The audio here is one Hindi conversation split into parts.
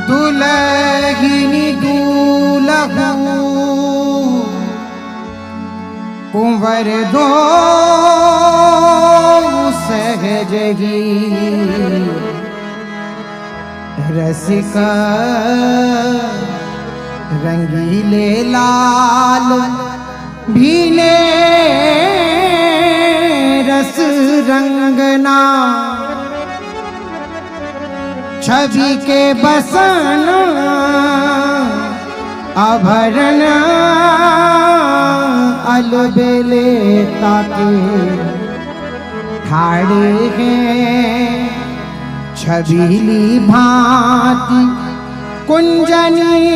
दुलहिनी दूल्हू कुंवर दो सहज ही रसिका रंगीले लाल भीले रस रंगना छवि के बसन आभरण अलबेले ताके ठाड़े हैं छबीली भांति कुंजनी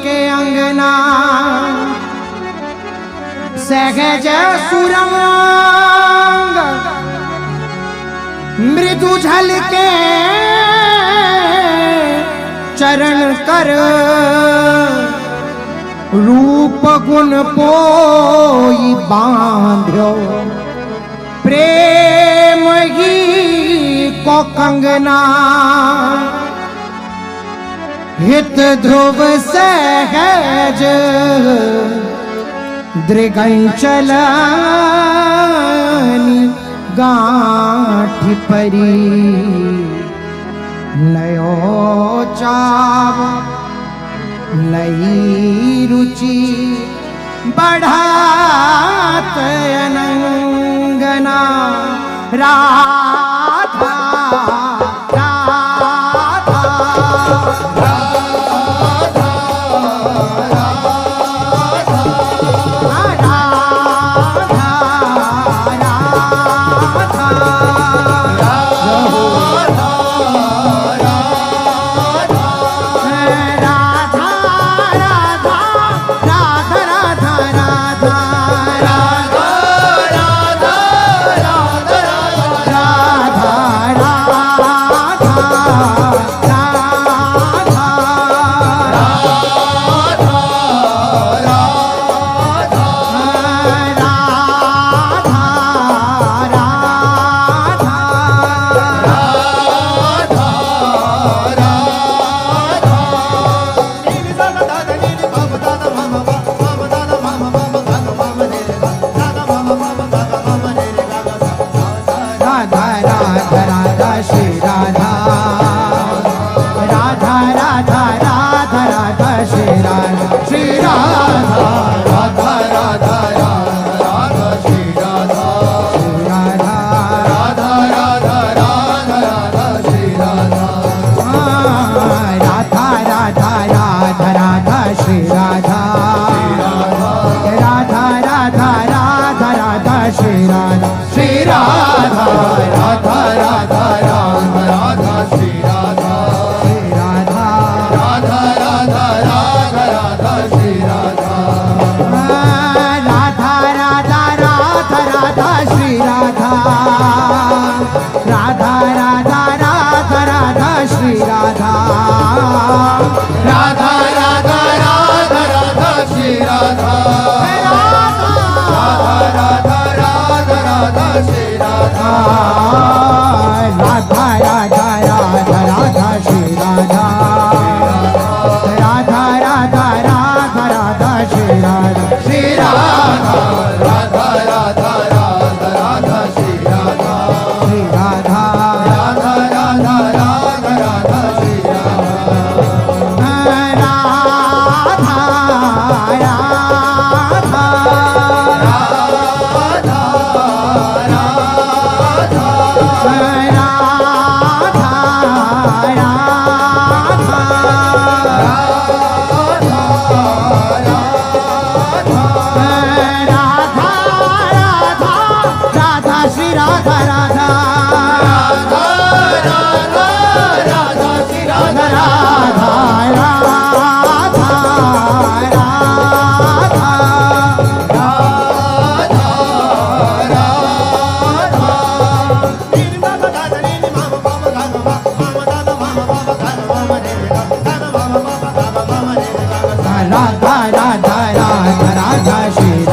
के अंगना सहज सुरंग मृदु झलके चरण कर रूप गुण पोई बांध्यो प्रेम ही को कंगना हित ध्रुव सहज दृगंचल गांठ परी नयो चाव नई रुचि बढ़ात अनंगना राधा राधा श्री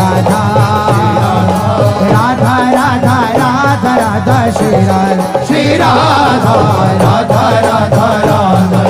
राधा राधा राधा राधा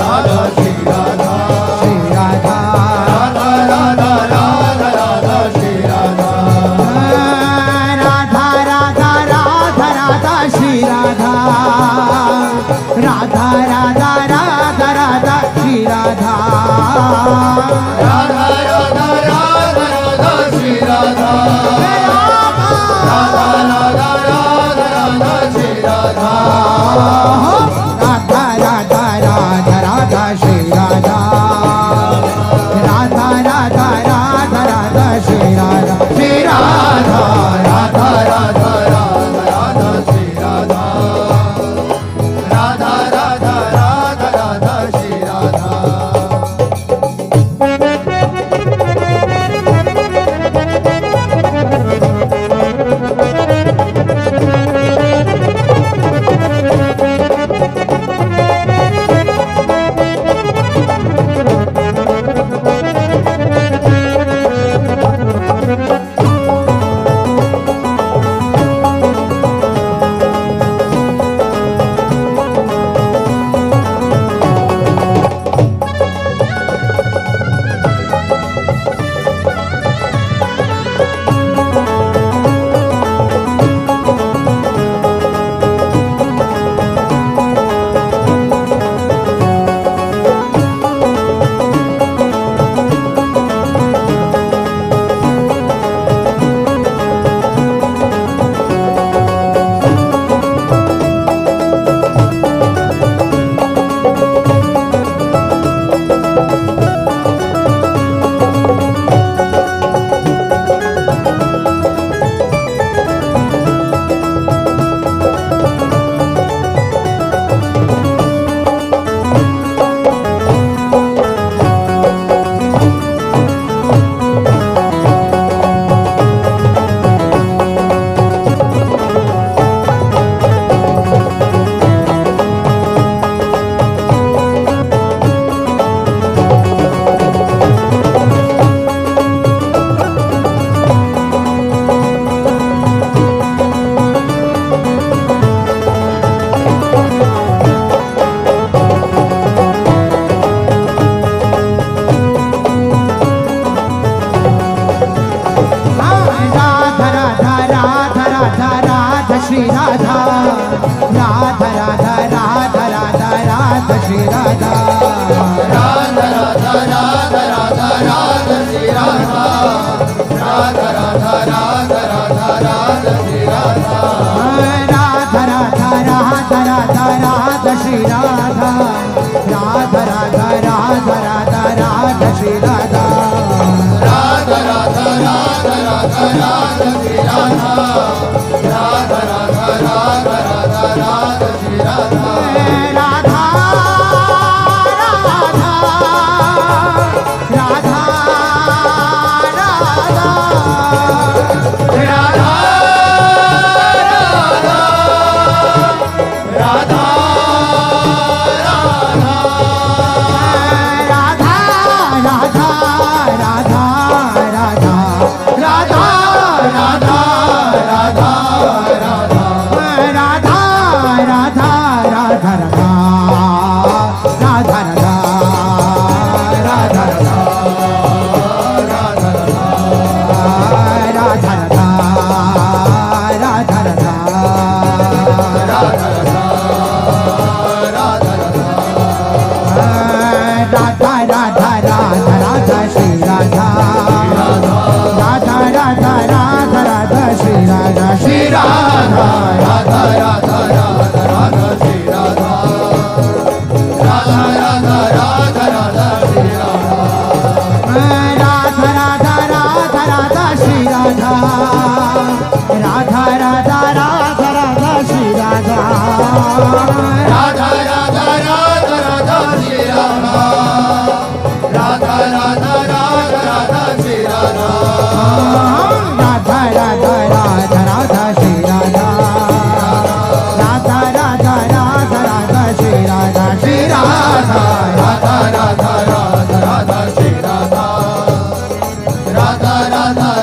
राधा राधा राधा राधा राधा श्री राधा राधा राधा राधा राधा राधा श्री राधा राधा राधा राधा राधा राधा श्री राधा राधा राधा राधा राधा राधा श्री राधा राधा राधा राधा राधा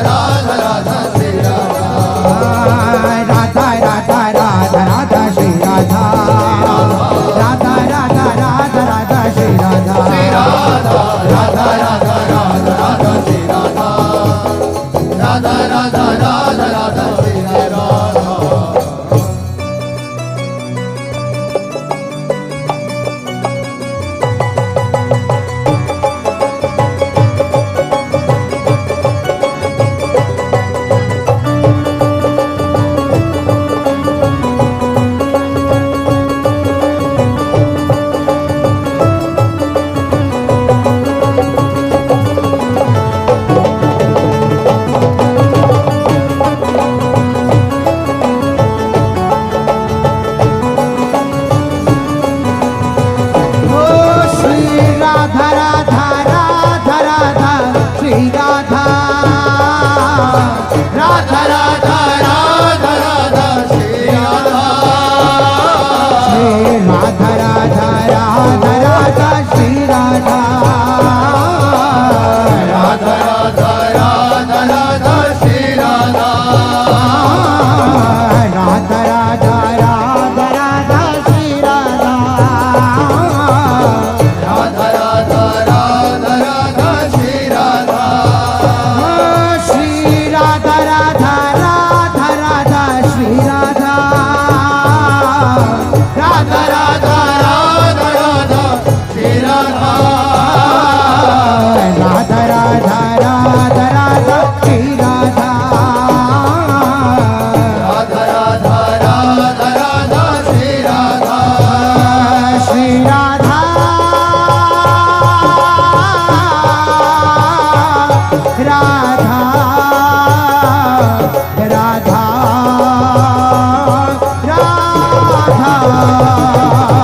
राधा श्री राधा राधा राधा राधा राधा राधा श्री राधा राधा राधा राधा राधा राधा श्री राधा राधा राधा राधा राधा राधा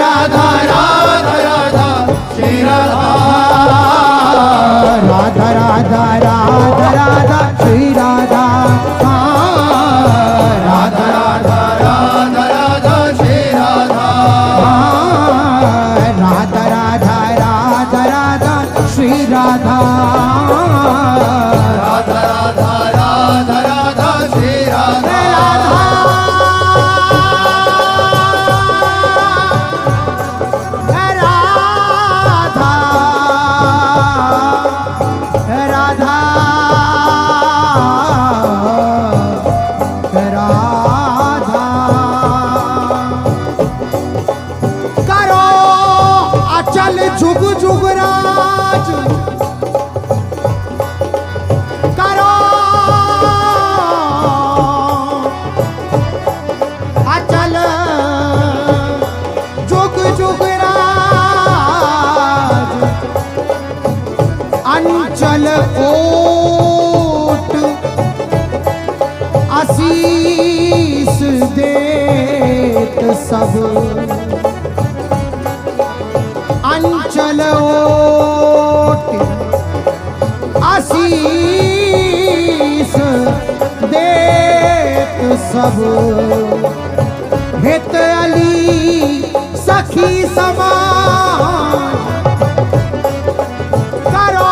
राधा राधा राधा श्री राधा राधा राधा राधा राधा श्री राधा राधा राधा राधा राधा श्री राधा राधा राधा राधा राधा श्री राधा राधा राधा राधा राधा श्री राधा जुग जुग राज करो अचल जुग जुग राज अंचल ओट आशीष देत सब अंचल ओट आशीष देत सब हित अली सखी समान करो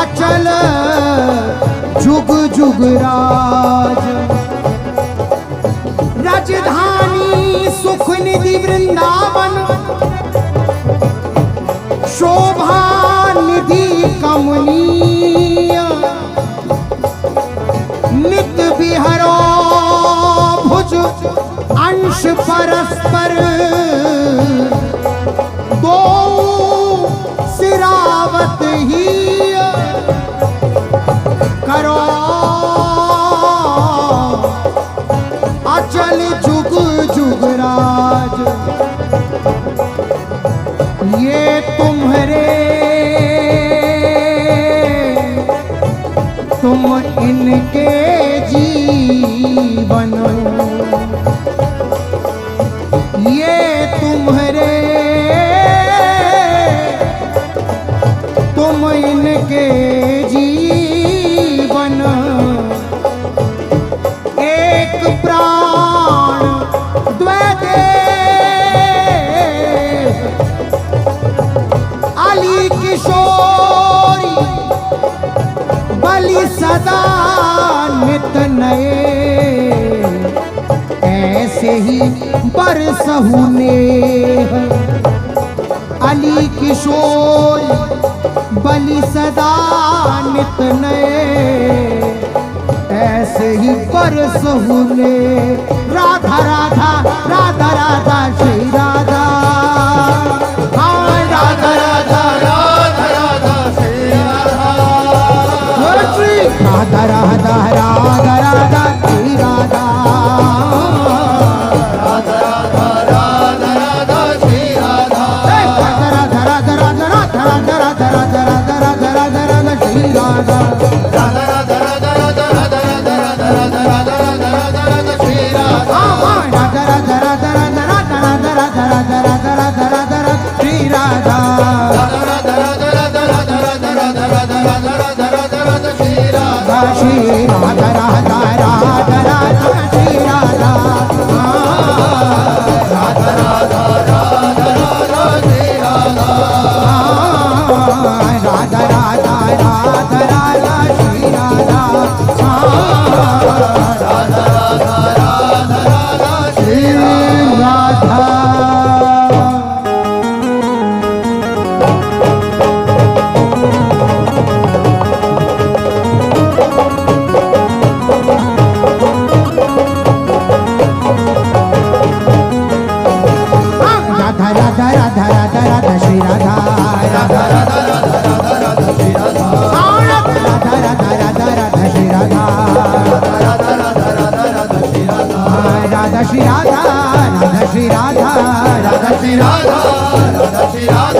अचल जुग जुग राज राजधानी सुख निधि वृंदावन शोभा निधि कमनीय नित विहरो भुज अंश परस्पर दो सिरावत ही करो अचल जुग जुग राज ये तुम्हारे तुम इनके जीवन ये तुम्हारे तुम इनके जीवन एक प्राण द्वैते अली किशोरी बलि सदा नित नए ऐसे ही बरसहु नेह अली किशोरी बलि सदा नित नए ऐसे ही बरसहु ने राधा राधा राधा राधा श्री राधा राधा राधा राधा राधा श्री राधा राधा राधा राधा राधा श्री राधा राधा राधा राधा राधा श्री राधा राधा राधा राधा राधा राधा राधा राधा राधा राधा राधा राधा राधा श्री राधा राधा राधा राधा राधा राधा राधा राधा राधा राधा राधा राधा राधा श्री राधा राधा राधा राधा राधा राधा राधा राधा राधा राधा राधा राधा राधा श्री राधा राधा राधा राधा राधा राधा राधा राधा राधा राधा राधा राधा राधा श्री राधा श्री राधा राधा राधा राधा श्री राधा राधा राधा राधा राधा श्री राधा राधा राधा राधा राधा श्री राधा राधा राधा राधा राधा श्री राधा राधा राधा राधा राधा श्री राधा राधा राधा राधा राधा राधा श्री राधा राधा राधा राधा राधा श्री राधा राधा राधा राधा राधा श्री राधा राधा श्री राधा राधा श्री राधा राधा श्री राधा राधा श्री राधा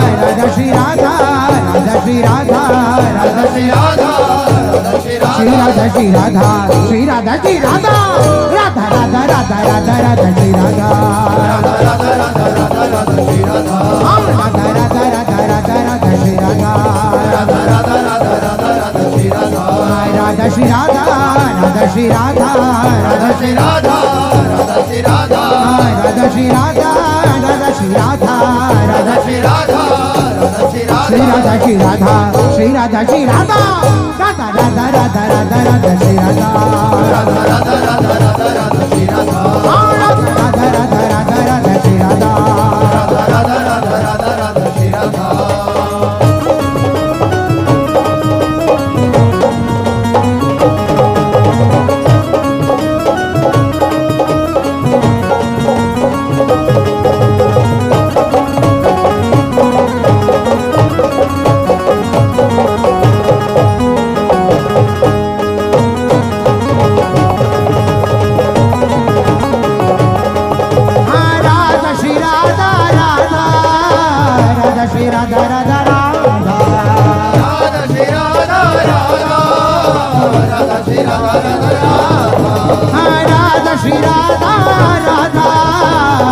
राधा श्री राधा राधा श्री राधा राधा श्री राधा राधा श्री राधा श्री राधा श्री राधा श्री राधा श्री राधा राधा राधा राधा राधा राधा राधा श्री राधा राधा राधा राधा राधा राधा श्री राधा राधा राधा राधा राधा राधा श्री राधा राधा राधा राधा राधा राधा श्री राधा राधा श्री राधा राधा श्री राधा राधा श्री राधा राधा श्री राधा राधा श्री राधा राधा श्री राधा राधा श्री राधा राधा श्री राधा श्री राधा श्री राधा श्री राधा श्री राधा राधा राधा राधा राधा राधा श्री राधा राधा राधा राधा राधा राधा श्री राधा राधा राधा राधा राधा राधा श्री राधा राधा राधा राधा राधा राधा श्री राधा राधा श्री राधा राधा राधा श्री राधा राधा राधा राधा श्री राधा राधा राधा श्री राधा राधा राधा श्री राधा राधा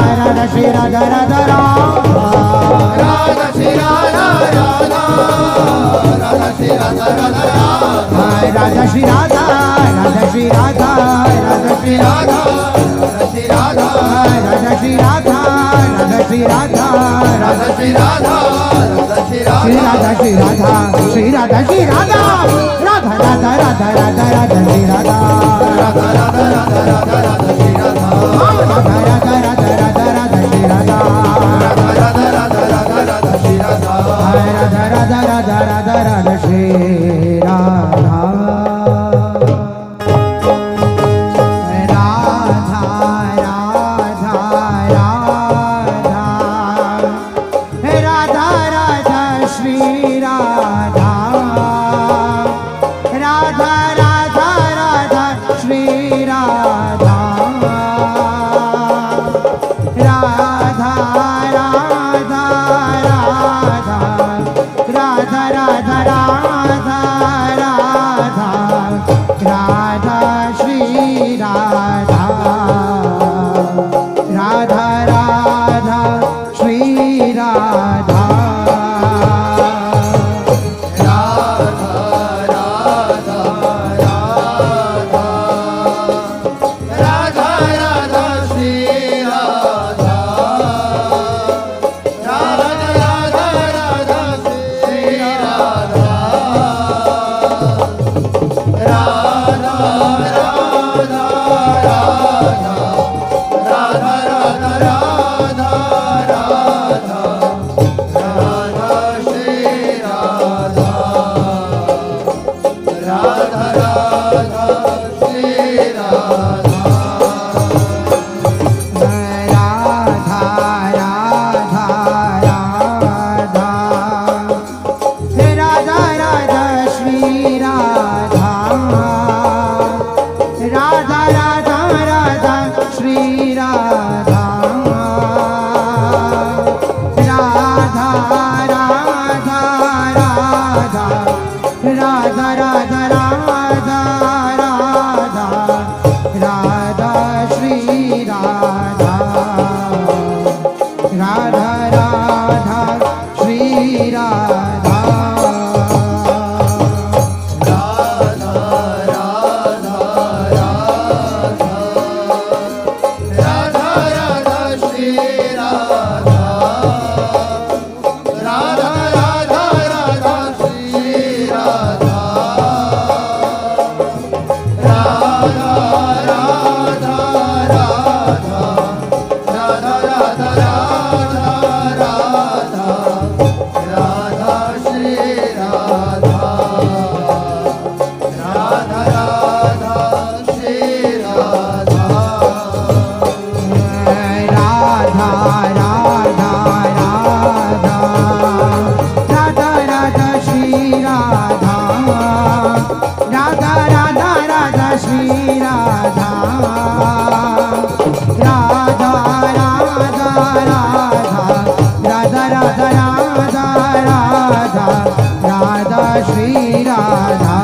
राधा श्री राधा राधा राधा श्री राधा राधा राधा श्री राधा राधा राधा श्री राधा राधा श्री राधा राधा श्री राधा राधा श्री राधा राधा श्री राधा राधा श्री राधा राधा श्री राधा राधा श्री श्री राधा श्री राधा श्री राधा श्री राधा राधा राधा राधा राधा राधा श्री राधा राधा राधा राधा राधा राधा श्री राधा राधा राधा राधा राधा राधा श्री राधा राधा राधा राधा राधा राधा श्री राधा राधा राधा राधा राधा राधा श्री राधा राधा राधा राधा राधा राधा श्री राधा राधा राधा राधा श्री राधा राधा राधा राधा राधा राधा राधा राधा राधा श्री राधा राधा राधा श्री राधा राधा राधा श्री राधा राधा राधा राधा श्री राधा राधा राधा राधा राधा राधा राधा राधा श्री राधा राधा राधा श्री राधा राधा राधा राधा राधा राधा श्री राधा राधा राधा राधा श्री राधा राधा राधा राधा राधा राधा राधा राधा राधा श्री राधा राधा राधा श्री राधा राधा राधा राधा राधा श्री राधा राधा राधा राधा श्री राधा राधा राधा राधा राधा राधा राधा राधा राधा श्री राधा राधा राधा श्री राधा राधा राधा राधा राधा राधा श्री राधा राधा राधा राधा श्री राधा राधा राधा राधा राधा राधा राधा राधा राधा श्री राधा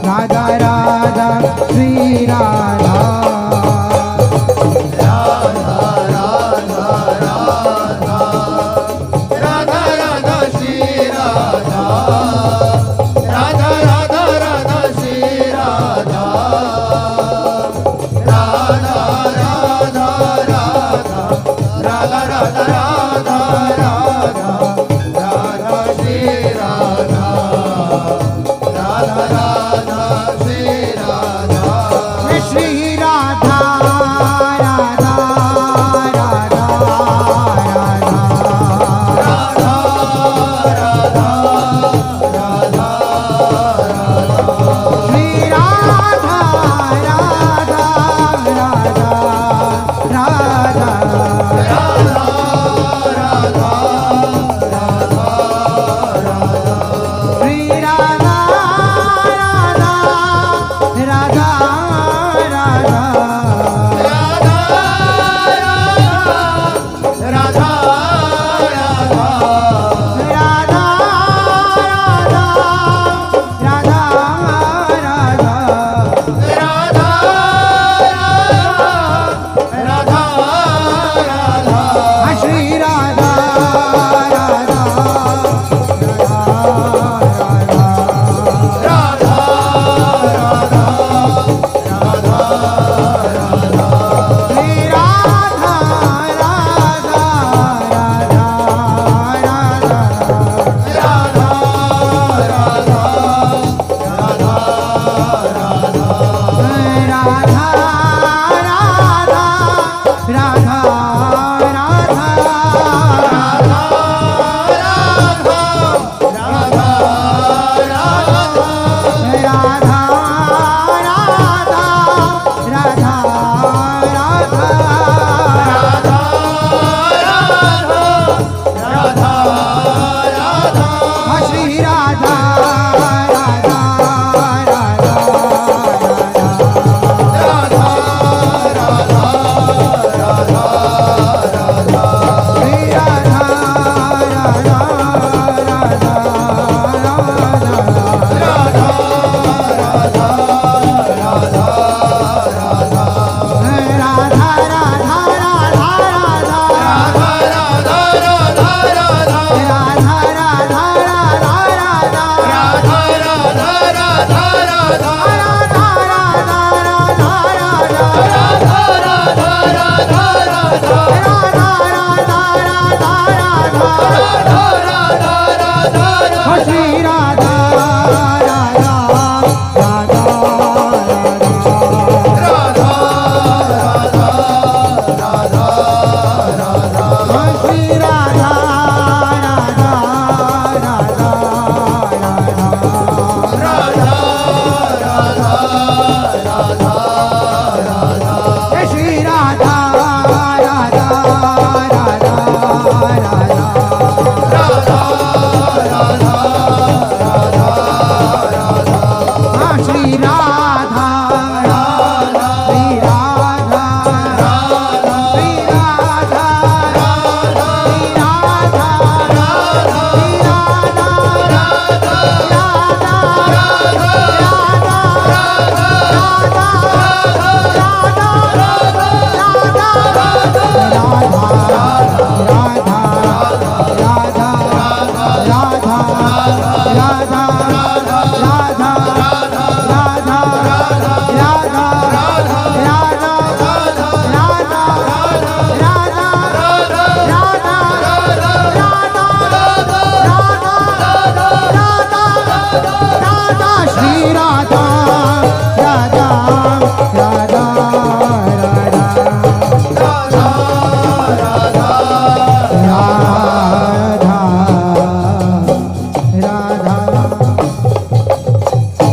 राधा राधा श्री राधा राधा